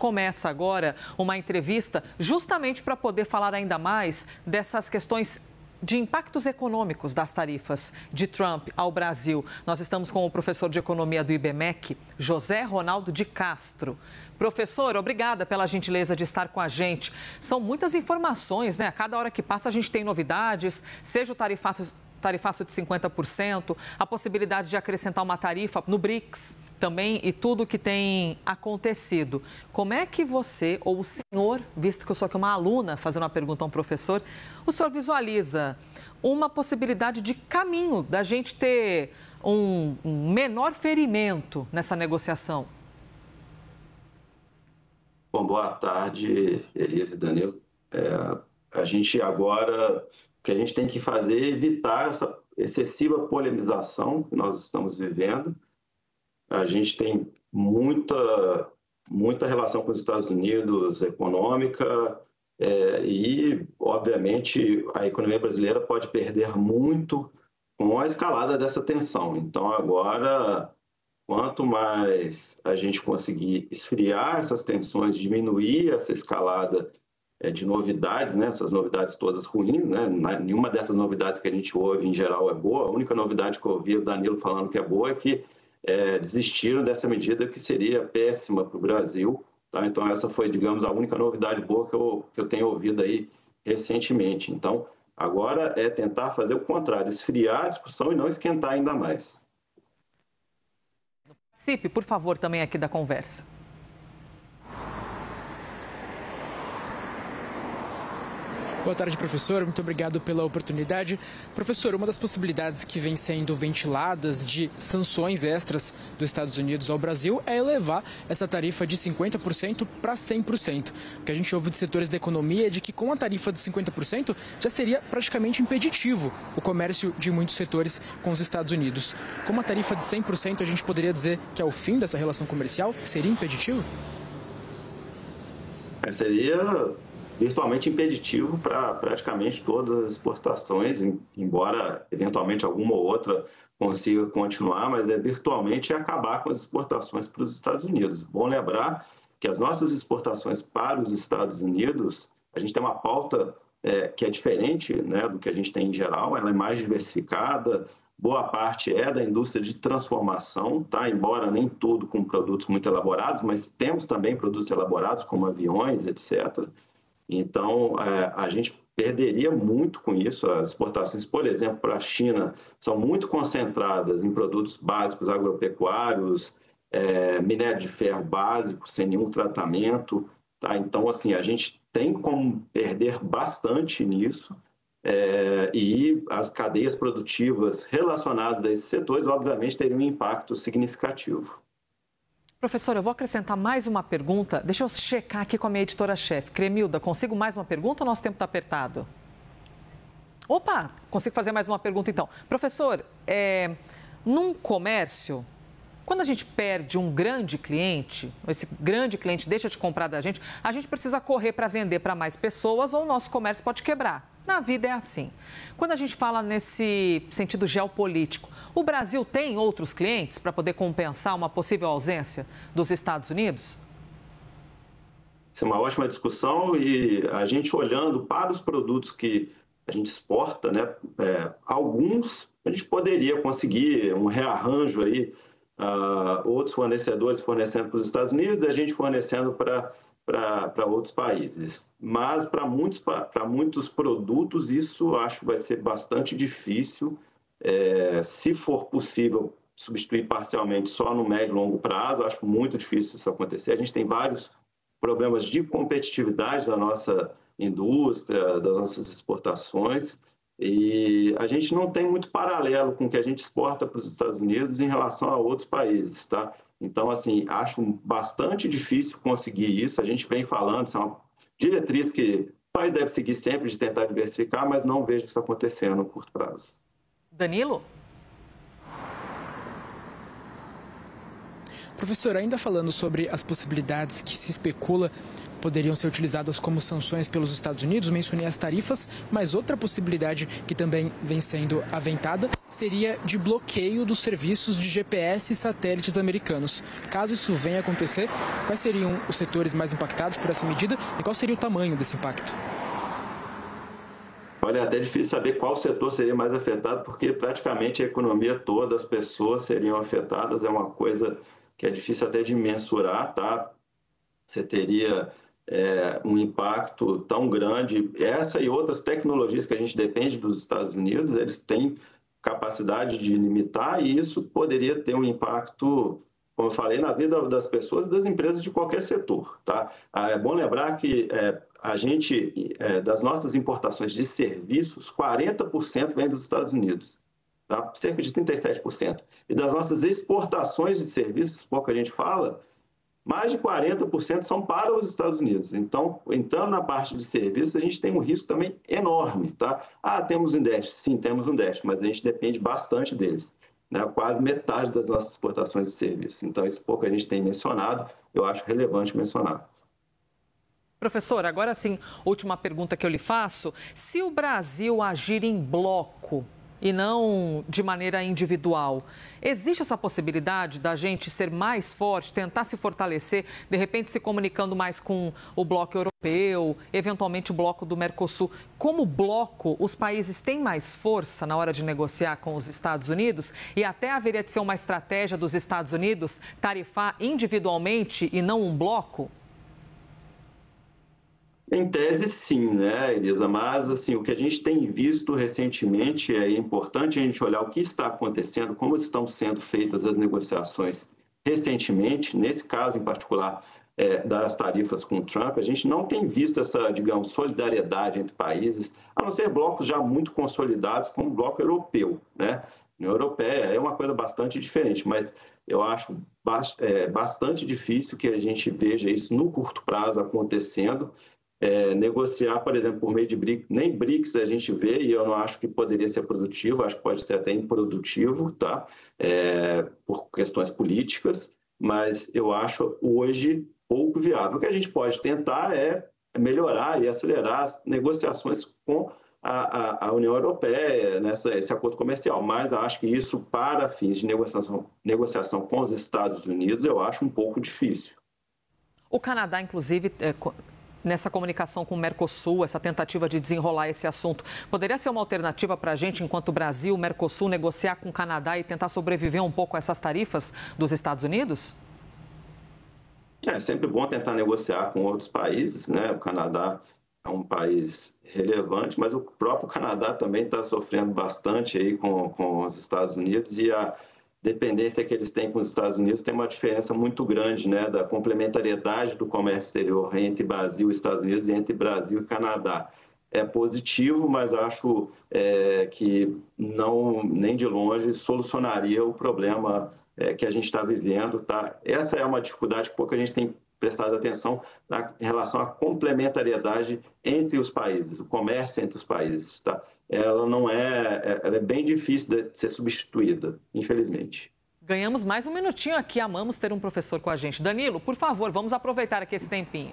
começa agora uma entrevista justamente para poder falar ainda mais dessas questões de impactos econômicos das tarifas de Trump ao Brasil. Nós estamos com o professor de economia do IBMEC, José Ronaldo de Castro. Professor, obrigada pela gentileza de estar com a gente. São muitas informações, né? A cada hora que passa a gente tem novidades, seja o tarifaço de 50%, a possibilidade de acrescentar uma tarifa no BRICS também e tudo que tem acontecido. Como é que você, ou o senhor, visto que eu sou aqui uma aluna fazendo uma pergunta a um professor, o senhor visualiza uma possibilidade de caminho da gente ter um menor ferimento nessa negociação? Bom, boa tarde, Elisa e Danilo. A gente agora, o que a gente tem que fazer é evitar essa excessiva polemização que nós estamos vivendo. A gente tem muita relação com os Estados Unidos, econômica, e, obviamente, a economia brasileira pode perder muito com a escalada dessa tensão. Então, agora, quanto mais a gente conseguir esfriar essas tensões, diminuir essa escalada de novidades, né? Essas novidades todas ruins, né? Nenhuma dessas novidades que a gente ouve, em geral, é boa. A única novidade que eu ouvi o Danilo falando que é boa é que desistiram dessa medida que seria péssima para o Brasil. Tá? Então, essa foi, digamos, a única novidade boa que eu tenho ouvido aí recentemente. Então, agora é tentar fazer o contrário, esfriar a discussão e não esquentar ainda mais. Participe, por favor, também aqui da conversa. Boa tarde, professor. Muito obrigado pela oportunidade. Professor, uma das possibilidades que vem sendo ventiladas de sanções extras dos Estados Unidos ao Brasil é elevar essa tarifa de 50% para 100%. O que a gente ouve de setores da economia é de que com a tarifa de 50% já seria praticamente impeditivo o comércio de muitos setores com os Estados Unidos. Com uma tarifa de 100%, a gente poderia dizer que é o fim dessa relação comercial? Seria impeditivo? Seria virtualmente impeditivo para praticamente todas as exportações, embora eventualmente alguma ou outra consiga continuar, mas virtualmente acabar com as exportações para os Estados Unidos. Bom lembrar que as nossas exportações para os Estados Unidos, a gente tem uma pauta que é diferente, né, do que a gente tem em geral, ela é mais diversificada, boa parte é da indústria de transformação, tá? Embora nem tudo com produtos muito elaborados, mas temos também produtos elaborados como aviões, etc. Então, a gente perderia muito com isso. As exportações, por exemplo, para a China, são muito concentradas em produtos básicos agropecuários, minério de ferro básico, sem nenhum tratamento. Tá? Então, assim, a gente tem como perder bastante nisso, e as cadeias produtivas relacionadas a esses setores, obviamente, teriam um impacto significativo. Professor, eu vou acrescentar mais uma pergunta. Deixa eu checar aqui com a minha editora-chefe. Cremilda, consigo mais uma pergunta ou nosso tempo está apertado? Opa, consigo fazer mais uma pergunta então. Professor, num comércio, quando a gente perde um grande cliente, esse grande cliente deixa de comprar da gente, a gente precisa correr para vender para mais pessoas ou o nosso comércio pode quebrar. Na vida é assim. Quando a gente fala nesse sentido geopolítico, o Brasil tem outros clientes para poder compensar uma possível ausência dos Estados Unidos? Isso é uma ótima discussão e a gente olhando para os produtos que a gente exporta, né, alguns a gente poderia conseguir um rearranjo aí, outros fornecedores fornecendo para os Estados Unidos e a gente fornecendo para outros países. Mas para muitos produtos isso acho que vai ser bastante difícil. Se for possível substituir parcialmente só no médio e longo prazo, acho muito difícil isso acontecer. A gente tem vários problemas de competitividade da nossa indústria, das nossas exportações, e a gente não tem muito paralelo com o que a gente exporta para os Estados Unidos em relação a outros países, tá? Então, assim, acho bastante difícil conseguir isso. A gente vem falando, isso é uma diretriz que o país deve seguir sempre de tentar diversificar, mas não vejo isso acontecendo no curto prazo. Danilo? Professor, ainda falando sobre as possibilidades que se especula poderiam ser utilizadas como sanções pelos Estados Unidos, mencionei as tarifas, mas outra possibilidade que também vem sendo aventada seria de bloqueio dos serviços de GPS e satélites americanos. Caso isso venha a acontecer, quais seriam os setores mais impactados por essa medida e qual seria o tamanho desse impacto? Olha, é até difícil saber qual setor seria mais afetado, porque praticamente a economia toda, as pessoas seriam afetadas, é uma coisa que é difícil até de mensurar, tá? Você teria um impacto tão grande. Essa e outras tecnologias que a gente depende dos Estados Unidos, eles têm capacidade de limitar e isso poderia ter um impacto, como eu falei, na vida das pessoas e das empresas de qualquer setor, tá? É bom lembrar que a gente, das nossas importações de serviços, 40% vem dos Estados Unidos, tá? Cerca de 37%. E das nossas exportações de serviços, pouco a gente fala, mais de 40% são para os Estados Unidos. Então, entrando na parte de serviços, a gente tem um risco também enorme, tá? Temos um déficit? Sim, temos um déficit, mas a gente depende bastante deles, né? Quase metade das nossas exportações de serviços. Então, isso pouco a gente tem mencionado, eu acho relevante mencionar. Professor, agora sim, última pergunta que eu lhe faço. Se o Brasil agir em bloco e não de maneira individual, existe essa possibilidade da gente ser mais forte, tentar se fortalecer, de repente se comunicando mais com o bloco europeu, eventualmente o bloco do Mercosul? Como bloco, os países têm mais força na hora de negociar com os Estados Unidos e até haveria de ser uma estratégia dos Estados Unidos tarifar individualmente e não um bloco? Em tese, sim, né, Elisa? Mas, assim, o que a gente tem visto recentemente é importante a gente olhar o que está acontecendo, como estão sendo feitas as negociações recentemente. Nesse caso, em particular, das tarifas com o Trump, a gente não tem visto essa, digamos, solidariedade entre países, a não ser blocos já muito consolidados, como o bloco europeu, né? A União Europeia é uma coisa bastante diferente, mas eu acho bastante difícil que a gente veja isso no curto prazo acontecendo. Negociar, por exemplo, por meio de BRICS, nem BRICS a gente vê, e eu não acho que poderia ser produtivo, acho que pode ser até improdutivo, tá? Por questões políticas, mas eu acho hoje pouco viável. O que a gente pode tentar é melhorar e acelerar as negociações com a União Europeia, esse acordo comercial, mas acho que isso, para fins de negociação com os Estados Unidos, eu acho um pouco difícil. O Canadá, inclusive, nessa comunicação com o Mercosul, essa tentativa de desenrolar esse assunto, poderia ser uma alternativa para a gente, enquanto Brasil, Mercosul, negociar com o Canadá e tentar sobreviver um pouco a essas tarifas dos Estados Unidos? É sempre bom tentar negociar com outros países, né? O Canadá é um país relevante, mas o próprio Canadá também está sofrendo bastante aí com os Estados Unidos e a dependência que eles têm com os Estados Unidos tem uma diferença muito grande, né, da complementariedade do comércio exterior entre Brasil e Estados Unidos e entre Brasil e Canadá. É positivo, mas acho que não, nem de longe, solucionaria o problema que a gente está vivendo. Tá? Essa é uma dificuldade que pouco a gente tem prestado atenção em relação à complementariedade entre os países, o comércio entre os países, tá? Ela é bem difícil de ser substituída, infelizmente. Ganhamos mais um minutinho aqui, amamos ter um professor com a gente. Danilo, por favor, vamos aproveitar aqui esse tempinho.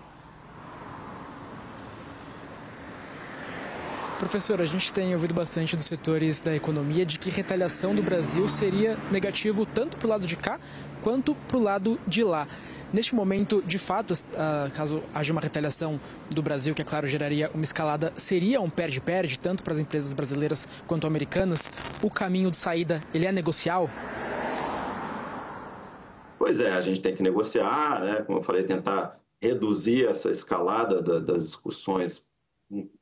Professor, a gente tem ouvido bastante dos setores da economia de que retaliação do Brasil seria negativo tanto para o lado de cá quanto para o lado de lá. Neste momento, de fato, caso haja uma retaliação do Brasil, que, é claro, geraria uma escalada, seria um perde-perde, tanto para as empresas brasileiras quanto americanas? O caminho de saída, ele é negocial? Pois é, a gente tem que negociar, né? Como eu falei, tentar reduzir essa escalada das discussões,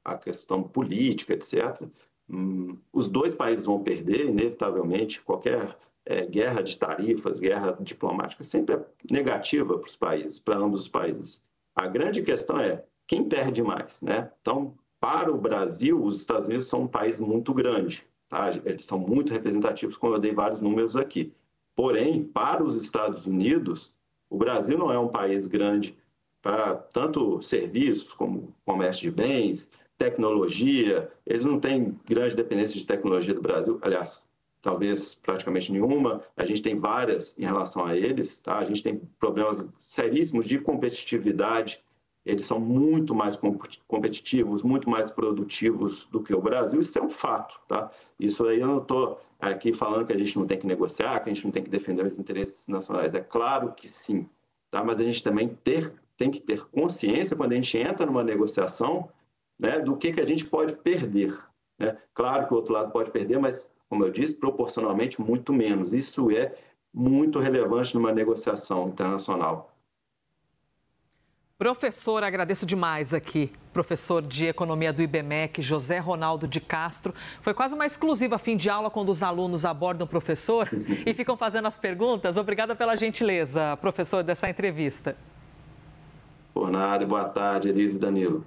a questão política, etc. Os dois países vão perder, inevitavelmente, qualquer guerra de tarifas, guerra diplomática, sempre é negativa para os países, para ambos os países. A grande questão é quem perde mais, né? Então, para o Brasil, os Estados Unidos são um país muito grande, tá? Eles são muito representativos, como eu dei vários números aqui. Porém, para os Estados Unidos, o Brasil não é um país grande para tanto serviços como comércio de bens, tecnologia. Eles não têm grande dependência de tecnologia do Brasil. Aliás, talvez praticamente nenhuma. A gente tem várias em relação a eles, tá? A gente tem problemas seríssimos de competitividade. Eles são muito mais competitivos, muito mais produtivos do que o Brasil. Isso é um fato, tá? Isso aí eu não estou aqui falando que a gente não tem que negociar, que a gente não tem que defender os interesses nacionais. É claro que sim, tá? Mas a gente também tem que ter consciência quando a gente entra numa negociação, né, do que a gente pode perder, né? Claro que o outro lado pode perder, mas, como eu disse, proporcionalmente muito menos. Isso é muito relevante numa negociação internacional. Professor, agradeço demais aqui. Professor de Economia do IBMEC, José Ronaldo de Castro. Foi quase uma exclusiva fim de aula quando os alunos abordam o professor e ficam fazendo as perguntas. Obrigada pela gentileza, professor, dessa entrevista. Por nada, boa tarde, Elise e Danilo.